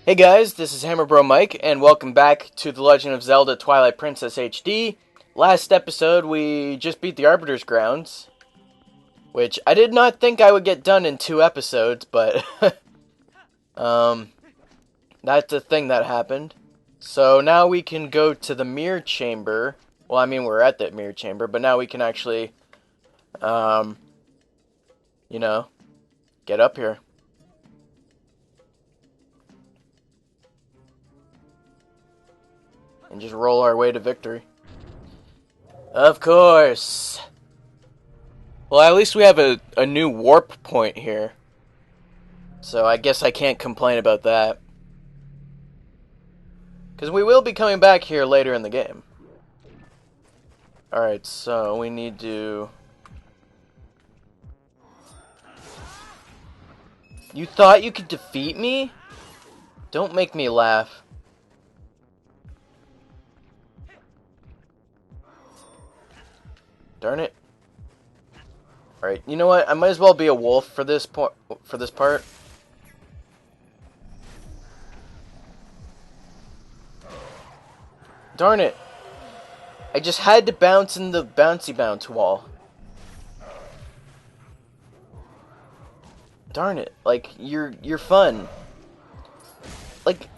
Hey guys, this is Hammerbro Mike, and welcome back to The Legend of Zelda Twilight Princess HD. Last episode, we just beat the Arbiter's grounds, which I did not think I would get done in 2 episodes, but that's a thing that happened. So now we can go to the mirror chamber. Well, I mean, we're at the mirror chamber, but now we can actually, get up here. And just roll our way to victory. Of course. Well, at least we have a new warp point here. So I guess I can't complain about that. Because we will be coming back here later in the game. Alright, so we need to... You thought you could defeat me? Don't make me laugh. Darn it. Alright, you know what? I might as well be a wolf for this part. Darn it. I just had to bounce in the bouncy bounce wall. Darn it. Like, you're fun. Like,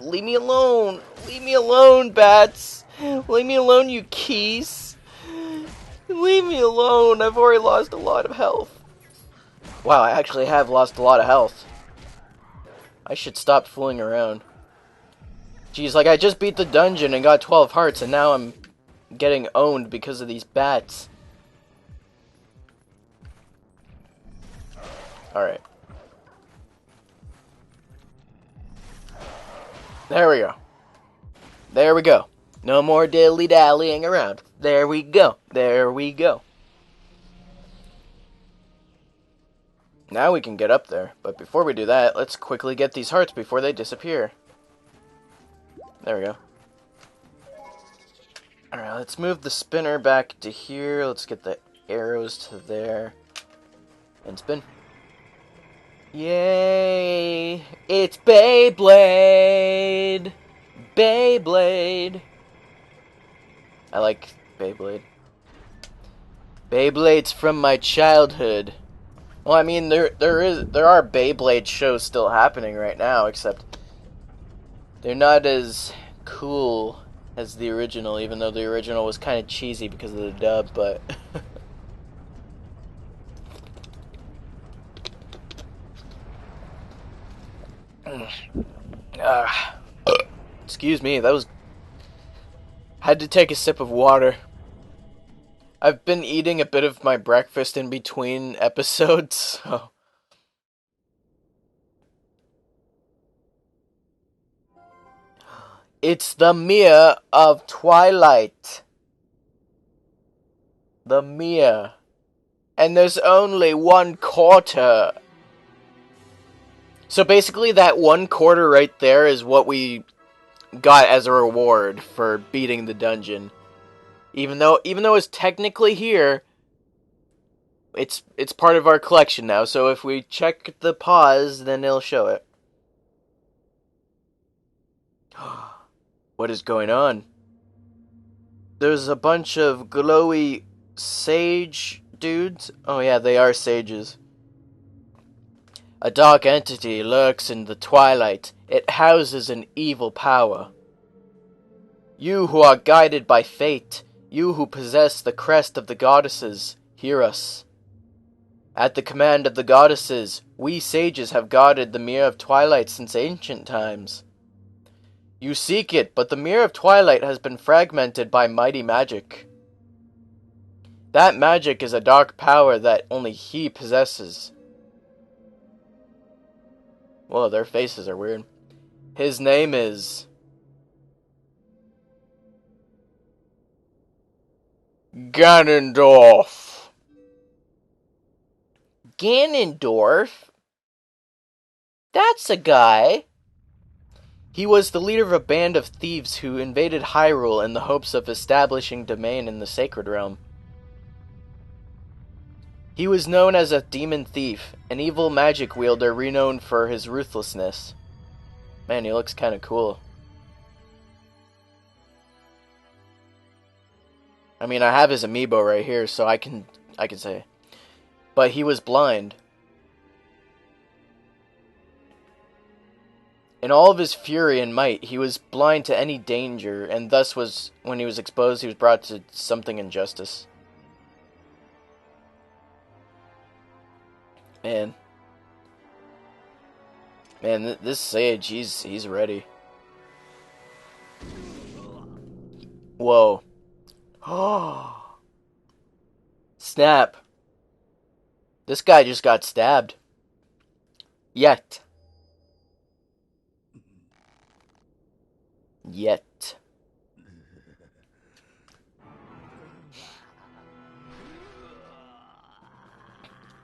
leave me alone. Leave me alone, bats. Leave me alone, you keys. Leave me alone. I've already lost a lot of health. Wow, I actually have lost a lot of health. I should stop fooling around. Jeez, like I just beat the dungeon and got 12 hearts, and now I'm getting owned because of these bats. Alright. There we go. There we go. No more dilly-dallying around. There we go. There we go. Now we can get up there. But before we do that, let's quickly get these hearts before they disappear. There we go. Alright, let's move the spinner back to here. Let's get the arrows to there. And spin. Yay! It's Beyblade! Beyblade! I like Beyblade. Beyblades from my childhood. Well, I mean, there are Beyblade shows still happening right now, except they're not as cool as the original, even though the original was kind of cheesy because of the dub, but... Excuse me, that was... Had to take a sip of water. I've been eating a bit of my breakfast in between episodes, so... It's the mirror of Twilight. The mirror. And there's only 1/4. So basically that 1/4 right there is what we got as a reward for beating the dungeon. Even though it's technically here, it's part of our collection now. So if we check the pause, then it'll show it. What is going on? There's a bunch of glowy sage dudes. Oh yeah, they are sages. A dark entity lurks in the twilight. It houses an evil power. You who are guided by fate, you who possess the crest of the goddesses, hear us. At the command of the goddesses, we sages have guarded the Mirror of Twilight since ancient times. You seek it, but the Mirror of Twilight has been fragmented by mighty magic. That magic is a dark power that only he possesses. Whoa, their faces are weird. His name is... Ganondorf. Ganondorf? That's a guy. He was the leader of a band of thieves who invaded Hyrule in the hopes of establishing domain in the Sacred Realm. He was known as a demon thief, an evil magic wielder renowned for his ruthlessness. Man, he looks kind of cool. I mean, I have his amiibo right here, so I can say. But he was blind. In all of his fury and might, he was blind to any danger, and thus was, when he was exposed, he was brought to something injustice. Man. Man, this sage, he's ready. Whoa. Oh. Snap. This guy just got stabbed. Yet.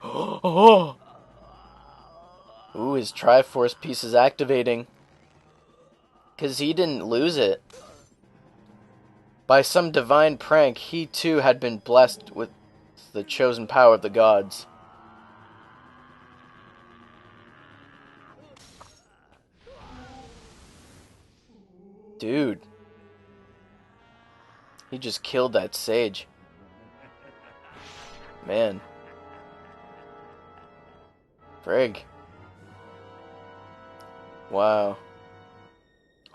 Oh. Ooh, his Triforce piece is activating. 'Cause he didn't lose it. By some divine prank, he too had been blessed with the chosen power of the gods. Dude. He just killed that sage. Man. Frig. Wow.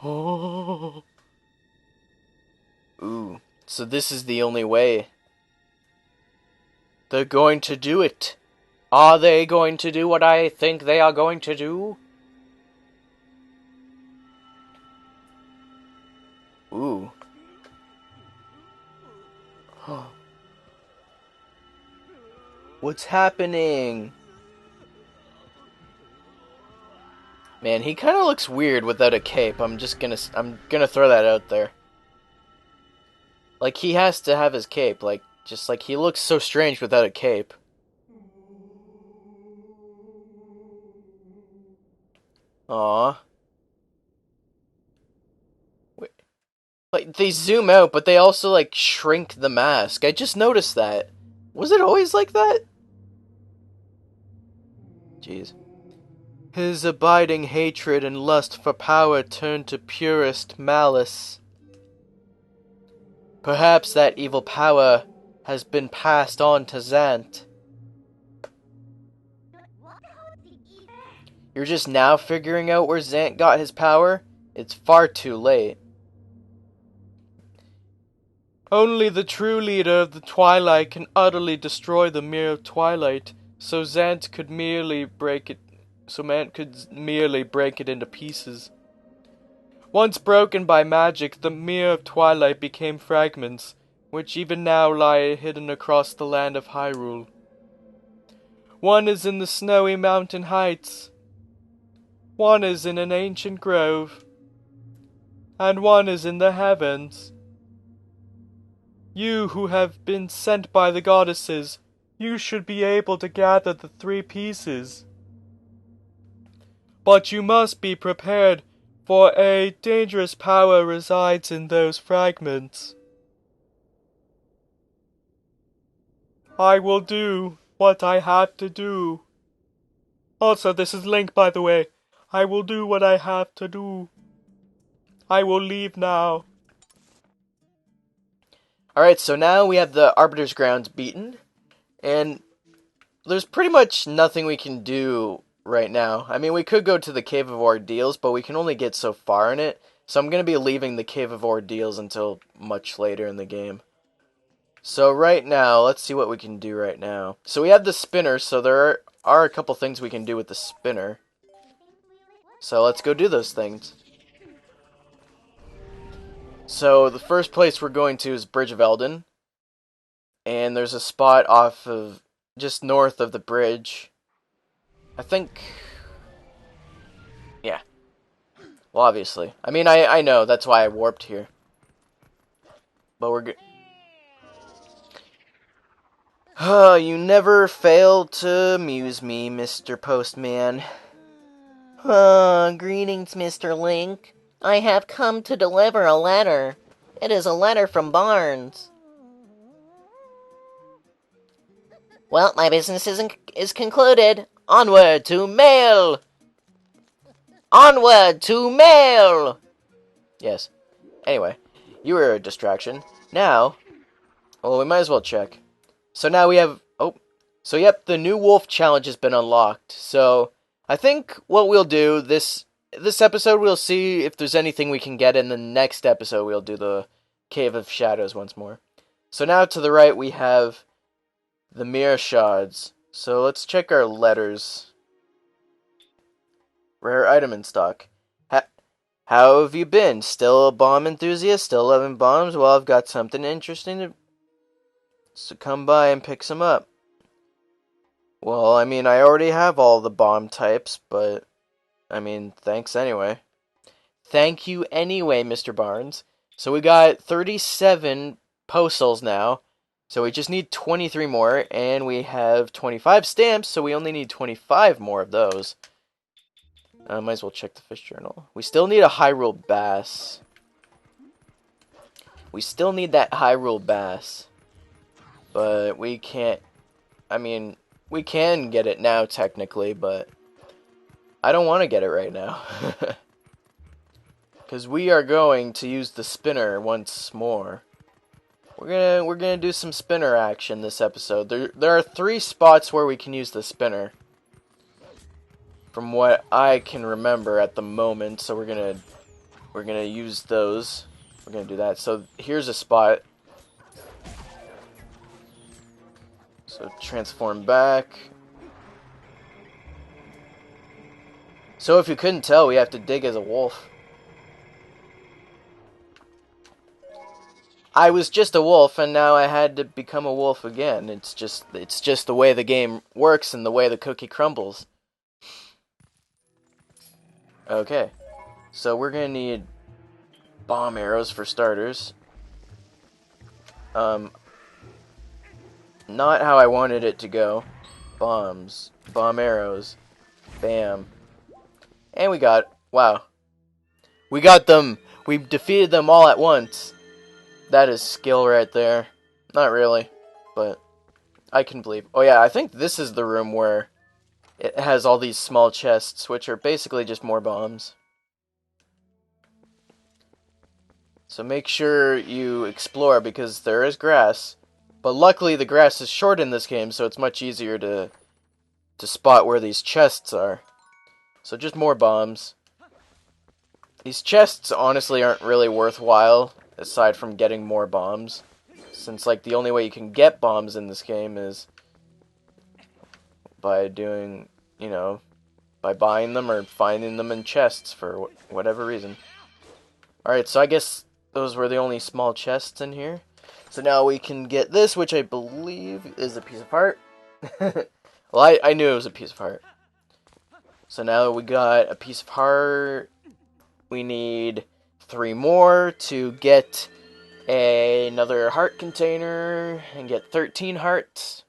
Oh. Ooh. So this is the only way. They're going to do it. Are they going to do what I think they are going to do? Ooh. What's happening? Man, he kind of looks weird without a cape. I'm gonna throw that out there. Like, he has to have his cape. Like, just like, he looks so strange without a cape. Aww. Wait. Like, they zoom out, but they also, like, shrink the mask. I just noticed that. Was it always like that? Jeez. His abiding hatred and lust for power turned to purest malice. Perhaps that evil power has been passed on to Zant. You're just now figuring out where Zant got his power? It's far too late. Only the true leader of the Twilight can utterly destroy the Mirror of Twilight, so Zant could merely break it into pieces. Once broken by magic, the Mirror of Twilight became fragments, which even now lie hidden across the land of Hyrule. One is in the snowy mountain heights, one is in an ancient grove, and one is in the heavens. You who have been sent by the goddesses, you should be able to gather the 3 pieces. But you must be prepared, for a dangerous power resides in those fragments. I will do what I have to do. Also, this is Link, by the way. I will do what I have to do. I will leave now. Alright, so now we have the Arbiter's Grounds beaten, and there's pretty much nothing we can do right now. I mean, we could go to the Cave of Ordeals, but we can only get so far in it, so I'm going to be leaving the Cave of Ordeals until much later in the game. So right now, let's see what we can do right now. So we have the spinner, so there are a couple things we can do with the spinner. So let's go do those things. So the first place we're going to is Bridge of Eldin. And there's a spot off of, just north of the bridge. I think, yeah. Well, obviously. I mean, I know, that's why I warped here. But we're good. Oh, you never fail to amuse me, Mr. Postman. Greetings, Mr. Link. I have come to deliver a letter. It is a letter from Barnes. Well, my business is concluded. Onward to mail! Onward to mail! Yes. Anyway, you were a distraction. Now, well, we might as well check. So now we have... Oh, so yep, the new wolf challenge has been unlocked. So, I think what we'll do this episode, we'll see if there's anything we can get. In the next episode, we'll do the Cave of Shadows once more. So now to the right, we have the mirror shards. So let's check our letters. Rare item in stock. How have you been? Still a bomb enthusiast? Still loving bombs? Well, I've got something interesting to... So come by and pick some up. Well, I mean, I already have all the bomb types, but... I mean, thanks anyway. Thank you anyway, Mr. Barnes. So we got 37 postals now. So we just need 23 more, and we have 25 stamps, so we only need 25 more of those. Might as well check the fish journal. We still need a Hyrule Bass. We still need that Hyrule Bass. But we can't... I mean, we can get it now, technically, but... I don't want to get it right now. Because we are going to use the spinner once more. We're gonna do some spinner action this episode. There are 3 spots where we can use the spinner. From what I can remember at the moment, so we're gonna use those. We're gonna do that. So here's a spot. So transform back. So if you couldn't tell, we have to dig as a wolf. I was just a wolf, and now I had to become a wolf again. It's just the way the game works and the way the cookie crumbles. Okay, so we're gonna need bomb arrows for starters. Not how I wanted it to go. Bombs, bomb arrows, bam, and we got, wow, we got them. We defeated them all at once. That is skill right there. Not really, but I can believe. Oh yeah, I think this is the room where it has all these small chests, which are basically just more bombs. So make sure you explore, because there is grass. But luckily the grass is short in this game, so it's much easier to spot where these chests are. So just more bombs. These chests honestly aren't really worthwhile, aside from getting more bombs. Since, like, the only way you can get bombs in this game is by doing, you know, by buying them or finding them in chests for whatever reason. Alright, so I guess those were the only small chests in here. So now we can get this, which I believe is a piece of heart. Well, I knew it was a piece of heart. So now we got a piece of heart. We need 3 more to get another heart container and get 13 hearts.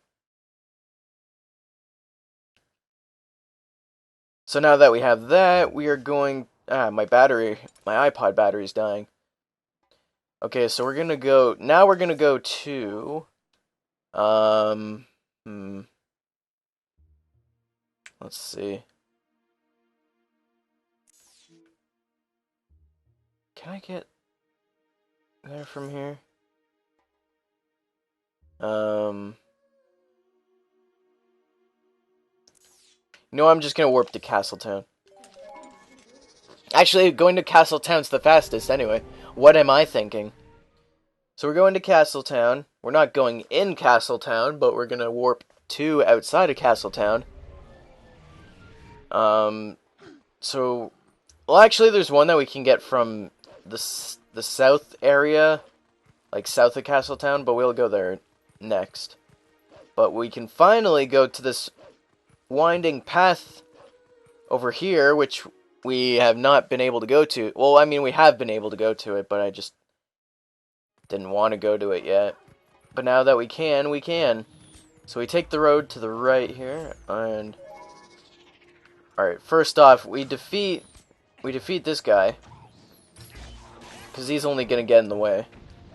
So now that we have that, we are going... my iPod battery is dying. Okay, so we're gonna go... Now we're gonna go to... Let's see. Can I get there from here? No, I'm just gonna warp to Castletown. Actually, going to Castletown's the fastest anyway. What am I thinking? So we're going to Castletown. We're not going in Castletown, but we're gonna warp to outside of Castletown. So... Well, actually, there's one that we can get from the south area, like south of Castletown, but we'll go there next. But we can finally go to this winding path over here, which we have not been able to go to. Well, I mean, we have been able to go to it, but I just didn't want to go to it yet. But now that we can, we can. So we take the road to the right here, and... Alright, first off, we defeat this guy, because he's only going to get in the way.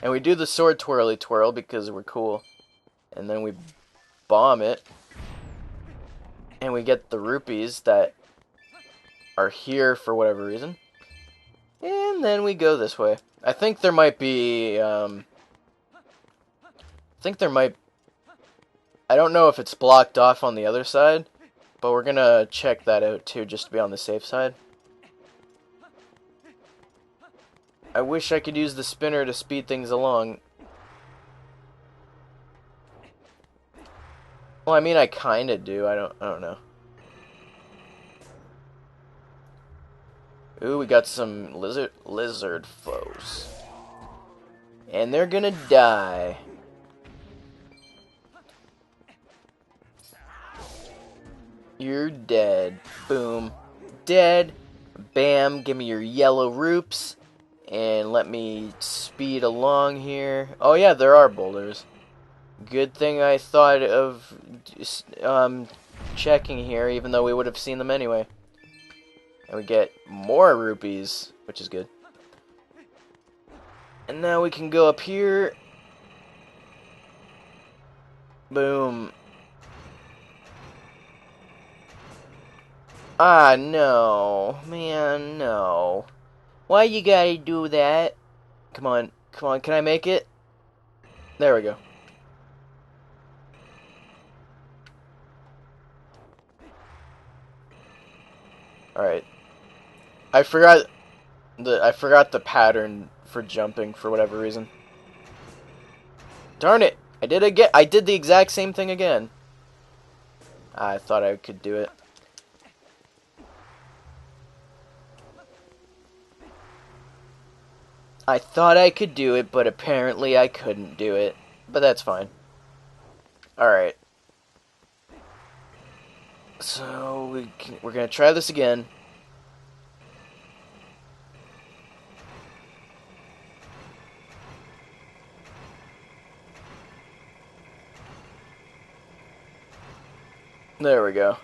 And we do the sword twirly twirl because we're cool. And then we bomb it. And we get the rupees that are here for whatever reason. And then we go this way. I think there might be, I don't know if it's blocked off on the other side, but we're gonna check that out too, just to be on the safe side. I wish I could use the spinner to speed things along. Well, I mean, I kinda do. I don't know. Ooh, we got some lizard foes. And they're gonna die. You're dead. Boom. Dead. Bam. Give me your yellow roops. And let me speed along here. Oh yeah, there are boulders. Good thing I thought of checking here, even though we would have seen them anyway. And we get more rupees, which is good. And now we can go up here. Boom. Ah, no. Man, no. Why you gotta do that? Come on. Come on, can I make it? There we go. Alright. I forgot the pattern for jumping for whatever reason. Darn it! I did the exact same thing again. I thought I could do it. I thought I could do it, but apparently I couldn't do it. But that's fine. Alright. So, we're gonna try this again. There we go.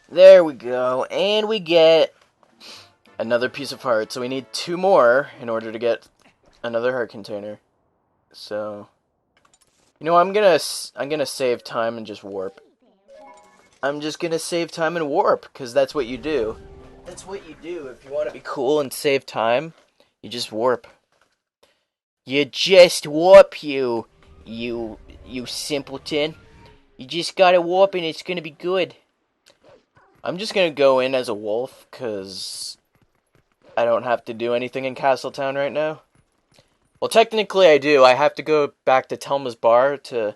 There we go. And we get another piece of heart. So we need 2 more in order to get another heart container. So, you know, I'm gonna save time and just warp. I'm just gonna save time and warp, because that's what you do. That's what you do if you want to be cool and save time. You just warp. You just warp, you simpleton. You just gotta warp and it's gonna be good. I'm just gonna go in as a wolf, because I don't have to do anything in Castletown right now. Well, technically I do. I have to go back to Telma's Bar to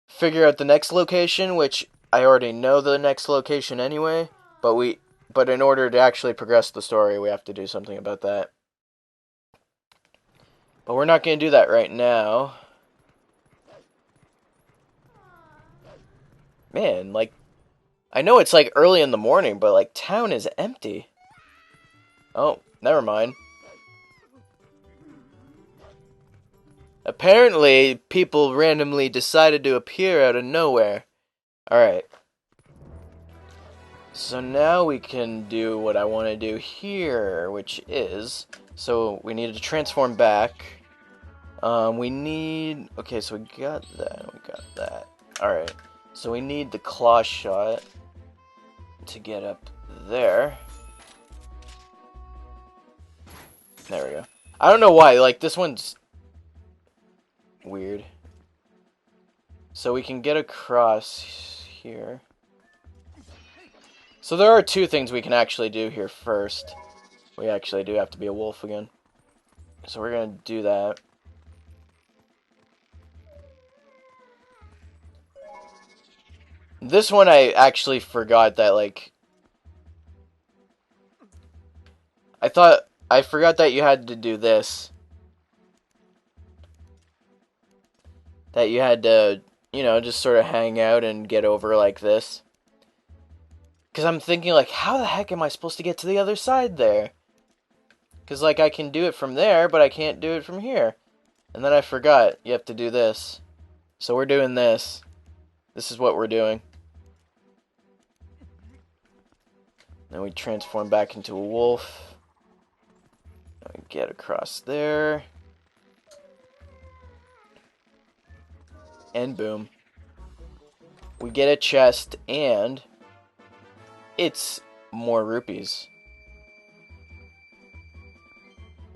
figure out the next location, which I already know the next location anyway, but in order to actually progress the story, we have to do something about that. But we're not going to do that right now. Man, like, I know it's like early in the morning, but like town is empty. Oh, never mind. Apparently, people randomly decided to appear out of nowhere. Alright. So now we can do what I want to do here, which is... So, we need to transform back. We need... Okay, so we got that. Alright. So we need the claw shot to get up there. There we go. I don't know why, like, this one's weird. So we can get across here. So there are 2 things we can actually do here first. We actually do have to be a wolf again. So we're gonna do that. This one I actually forgot that, like... I forgot that you had to do this. That you had to, you know, just sort of hang out and get over like this. Because I'm thinking, like, how the heck am I supposed to get to the other side there? Because, like, I can do it from there, but I can't do it from here. And then I forgot, you have to do this. So we're doing this. This is what we're doing. Then we transform back into a wolf. And get across there. And boom. We get a chest, and it's more rupees.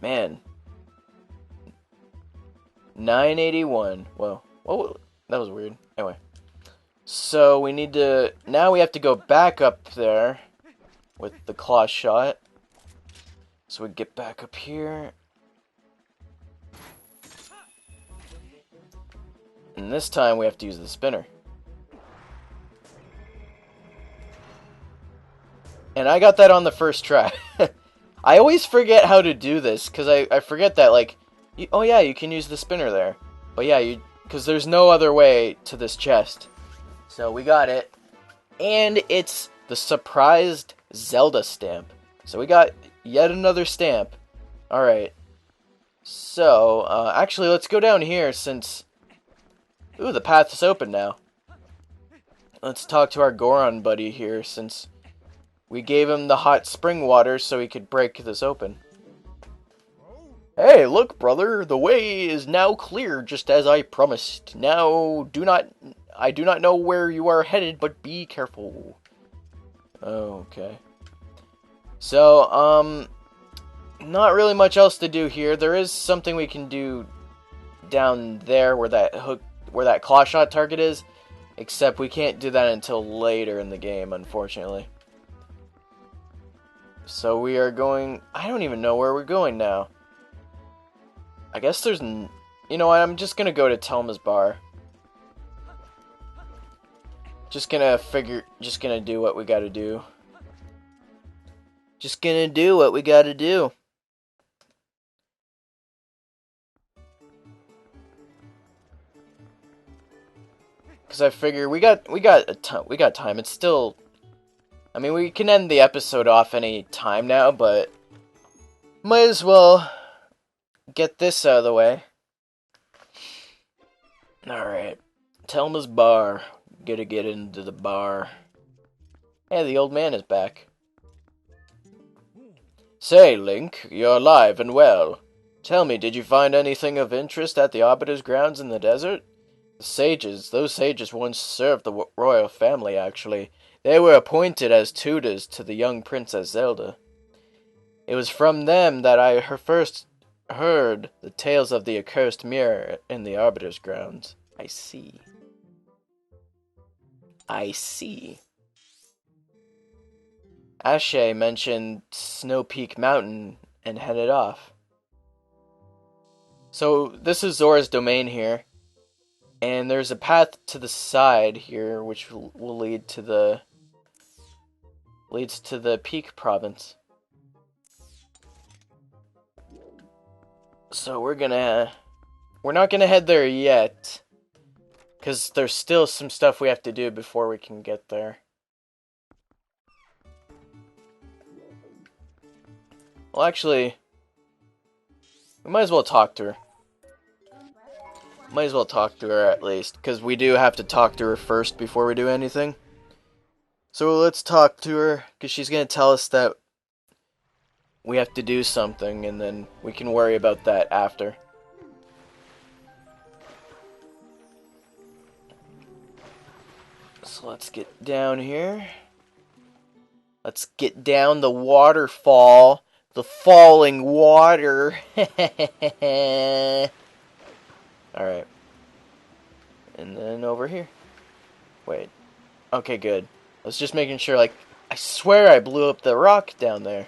Man. 981. Whoa. Whoa. That was weird. Anyway. So we need to... Now we have to go back up there with the claw shot. So we get back up here. And this time we have to use the spinner. And I got that on the first try. I always forget how to do this, because I forget that, like... oh yeah, you can use the spinner there. But yeah, because there's no other way to this chest. So we got it. And it's the surprised Zelda stamp. So we got yet another stamp. Alright. So, actually, let's go down here since... Ooh, the path is open now. Let's talk to our Goron buddy here since we gave him the hot spring water so he could break this open. Hey, look, brother, the way is now clear just as I promised. Now, I do not know where you are headed, but be careful. Okay. So, not really much else to do here. There is something we can do down there where that claw shot target is, except we can't do that until later in the game, unfortunately. So we are going... I don't even know where we're going now. I guess there's... You know what, I'm just gonna go to Telma's bar. Just gonna do what we gotta do. Just gonna do what we gotta do. Cause I figure we got time. It's still... I mean, we can end the episode off any time now, but... Might as well get this out of the way. Alright. Telma's bar. Gotta get into the bar. Hey, the old man is back. Say, Link, you're alive and well. Tell me, did you find anything of interest at the Arbiter's grounds in the desert? Those sages once served the royal family, actually. They were appointed as tutors to the young Princess Zelda. It was from them that I first heard the tales of the accursed mirror in the Arbiter's grounds. I see. Ashe mentioned Snow Peak Mountain and headed off. So, this is Zora's domain here. And there's a path to the side here, which will leads to the Peak Province. So we're not gonna head there yet, because there's still some stuff we have to do before we can get there. Well, actually, we might as well talk to her. Might as well talk to her at least, because we do have to talk to her first before we do anything. So let's talk to her, because she's going to tell us that we have to do something, and then we can worry about that after. So let's get down here. Let's get down the waterfall. The falling water. Alright. And then over here. Wait. Okay, good. I was just making sure, like, I swear I blew up the rock down there.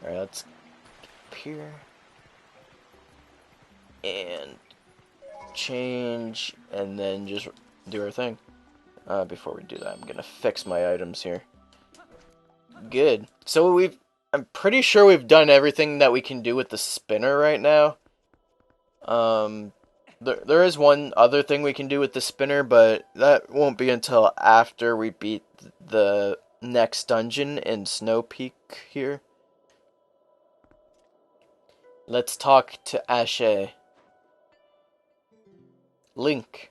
Alright, let's get up here. And change, and then just do our thing. Before we do that, I'm gonna fix my items here. Good. So I'm pretty sure we've done everything that we can do with the spinner right now. There is one other thing we can do with the spinner, but that won't be until after we beat the next dungeon in Snow Peak here. Let's talk to Ashe. Link.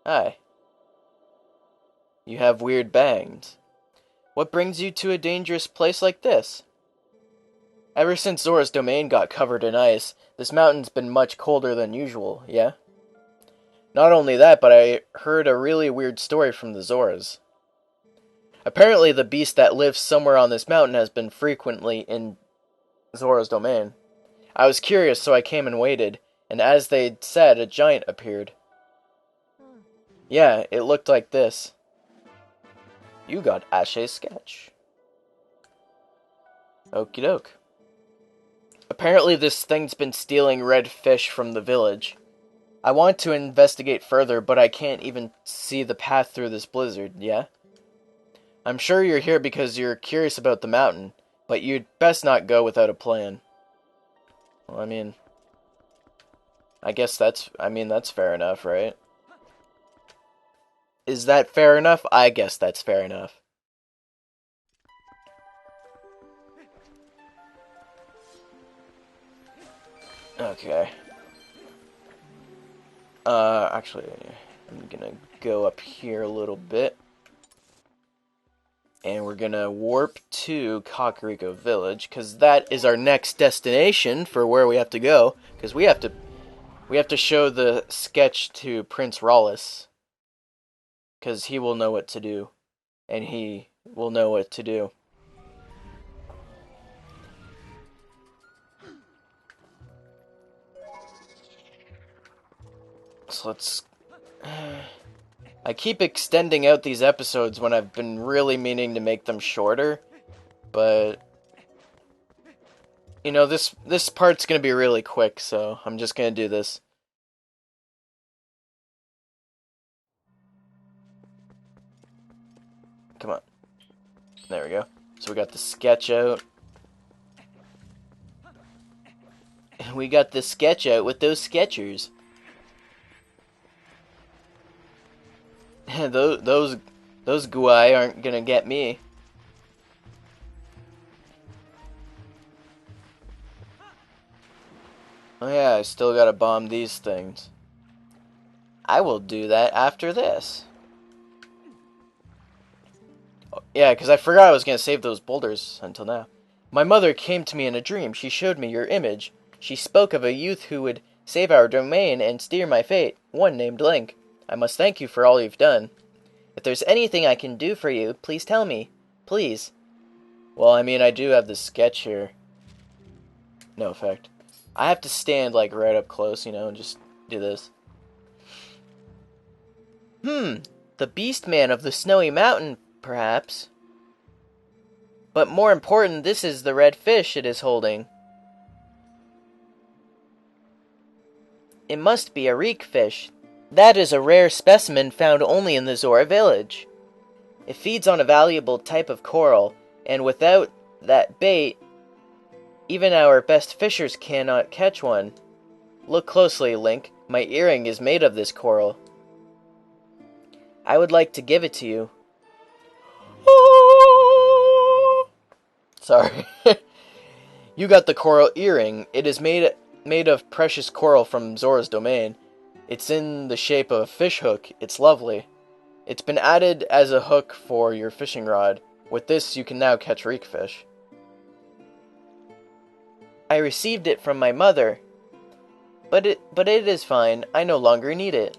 Hi. You have weird bangs. What brings you to a dangerous place like this? Ever since Zora's domain got covered in ice, this mountain's been much colder than usual, yeah? Not only that, but I heard a really weird story from the Zoras. Apparently, the beast that lives somewhere on this mountain has been frequently in Zora's domain. I was curious, so I came and waited, and as they'd said, a giant appeared. Yeah, it looked like this. You got Ashe's sketch. Okie doke. Apparently this thing's been stealing red fish from the village. I want to investigate further, but I can't even see the path through this blizzard, yeah? I'm sure you're here because you're curious about the mountain, but you'd best not go without a plan. Well, I guess that's fair enough, right? Is that fair enough? I guess that's fair enough. Okay. Actually, I'm gonna go up here a little bit. And we're gonna warp to Kakariko Village, because that is our next destination for where we have to go. Because we have to show the sketch to Prince Rawless. Because he will know what to do. And he will know what to do. So let's... I keep extending out these episodes when I've been really meaning to make them shorter. But... you know, this part's gonna be really quick, so I'm just gonna do this. Come on. There we go. So we got the sketch out. And we got the sketch out with those sketchers. those guai aren't gonna get me. Oh yeah, I still gotta bomb these things. I will do that after this. Oh, yeah, because I forgot I was gonna save those boulders until now. My mother came to me in a dream. She showed me your image. She spoke of a youth who would save our domain and steer my fate, one named Link. I must thank you for all you've done. If there's anything I can do for you, please tell me. Please. Well, I do have the sketch here. No effect. I have to stand, like, right up close, and just do this. The Beast Man of the Snowy Mountain, perhaps. But more important, this is the red fish it is holding. It must be a reek fish. That is a rare specimen found only in the Zora village. It feeds on a valuable type of coral, and without that bait, even our best fishers cannot catch one. Look closely, Link. My earring is made of this coral. I would like to give it to you. Sorry. You got the coral earring. It is made of precious coral from Zora's domain. It's in the shape of a fish hook. It's lovely. It's been added as a hook for your fishing rod. With this, you can now catch reek fish. I received it from my mother. But it is fine. I no longer need it.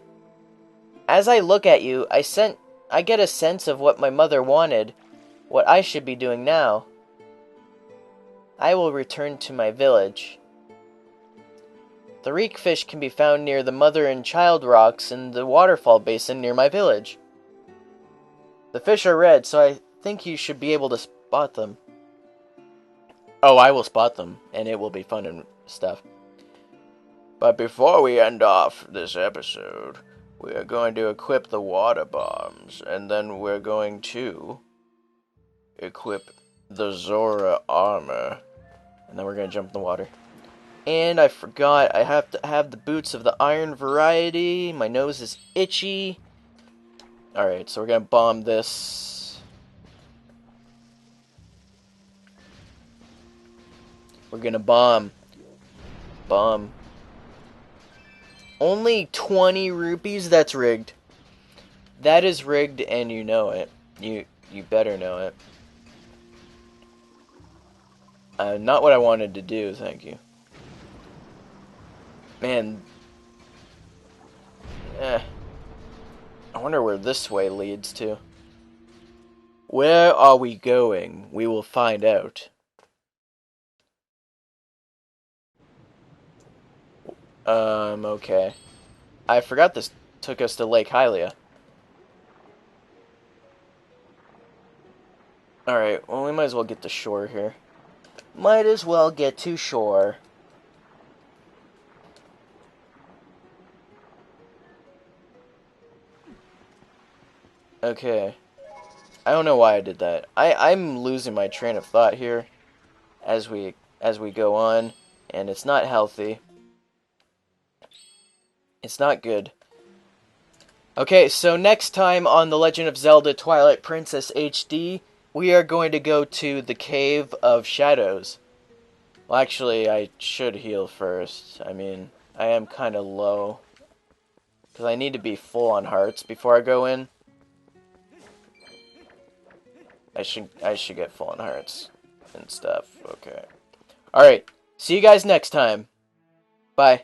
As I look at you, I get a sense of what my mother wanted, what I should be doing now. I will return to my village. The reek fish can be found near the mother and child rocks in the waterfall basin near my village. The fish are red, so I think you should be able to spot them. Oh, I will spot them, and it will be fun and stuff. But before we end off this episode, we are going to equip the water bombs, and then we're going to equip the Zora armor, and then we're going to jump in the water. And I forgot, I have to have the boots of the iron variety. My nose is itchy. Alright, so we're going to bomb this. We're going to bomb. Bomb. Only 20 rupees? That's rigged. That is rigged, and you know it. You better know it. Not what I wanted to do, thank you. Man. Eh. I wonder where this way leads to. Where are we going? We will find out. Okay. I forgot this took us to Lake Hylia. Alright, well, we might as well get to shore here. Might as well get to shore. Okay. I don't know why I did that. I'm losing my train of thought here as we go on, and it's not healthy. It's not good. Okay, so next time on The Legend of Zelda Twilight Princess HD, we are going to go to the Cave of Shadows. Well, actually, I should heal first. I mean, I am kind of low. Because I need to be full on hearts before I go in. I should get full on hearts and stuff. Okay. Alright. See you guys next time. Bye.